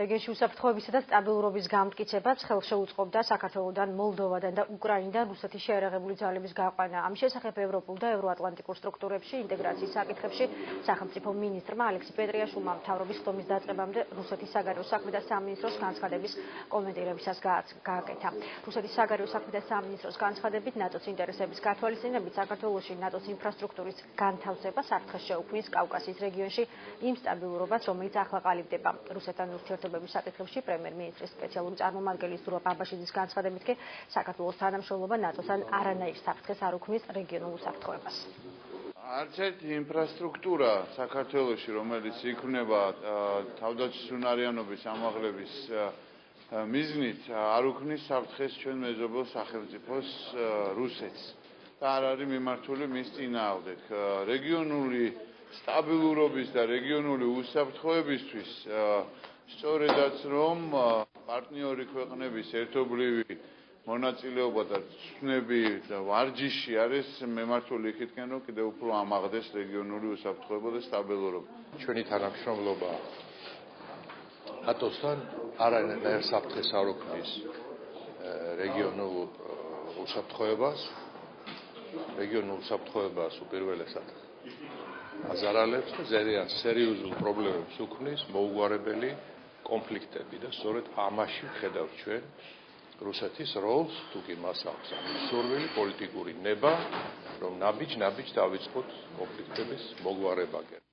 რეგიონში უსაფრთხოებისა და სტაბილურობის გამტკიცებაც ხელშეუწყობდა საქართველოდან, მოლდოვადან და უკრაინიდან რუსეთის შეერაღებული ძალების გაყვანა. ამ შესახებ ევროპულ და ევროატლანტიკურ სტრუქტურებში ინტეგრაციის საკითხებში სახელმწიფო მინისტრმა ალექსი პეტრიაშვილმა მთავრობის ხდომის დაწყებამდე რუსეთის საგარეო საქმეთა სამინისტროს განცხადების კომენტირებისას გააკეთა. რუსეთის საგარეო საქმეთა სამინისტროს განცხადებით ნატოს ინტერესების გათვალისწინებით საქართველოში ნატოს ინფრასტრუქტურის განთავსება საფრთხეს შეუქმნის კავკასიის რეგიონში იმ სტაბილურობას, რომელიც ახლა ყალიბდება. რუსეთთან ურთიერთობების საკითხებში პრემიერ-მინისტრის სპეციალური წარმომადგენლის დურა ბაბაშიძის განცხადებით კი საქართველოს თანამშრომლობა ნატოსთან არანაირ საფრთხეს არ უქმნის რეგიონულ უსაფრთხოებას. არც ერთი ინფრასტრუქტურა საქართველოში, რომელიც იქმნება თავდაცვისუნარიანობის ამაღლების მიზნით, არ უქმნის საფრთხეს ჩვენ მეზობელ სახელმწიფოს რუსეთს და არ არის მიმართული მის წინააღმდეგ. რეგიონული სტაბილურობის და რეგიონული უსაფრთხოებისთვის სწორედაც რომ პარტნიორი ქვეყნების ერთობლივი მონაწილეობა და ცნები და ვარჯიში არის მიმართული იქითკენ, რომ კიდევ უფრო ამაღლდეს რეგიონული უსაფრთხოება და სტაბილურობა. ჩვენი თანამშრომლობა ნატოსთან არანაირ საფრთხეს არ უქმნის რეგიონულ უსაფრთხოებას. რეგიონულ უსაფრთხოებას უპირველესად აზარალებს და სერიოზულ პრობლემებს უქმნის მოუგვარებელი კონფლიქტები და სწორედ ამაში ვხედავთ ჩვენ რუსეთის როლს, თუ კი მას აქვს სურვილი პოლიტიკური ნება, რომ ნაბიჯ-ნაბიჯ დავიწყოთ კონფლიქტების მოგვარება.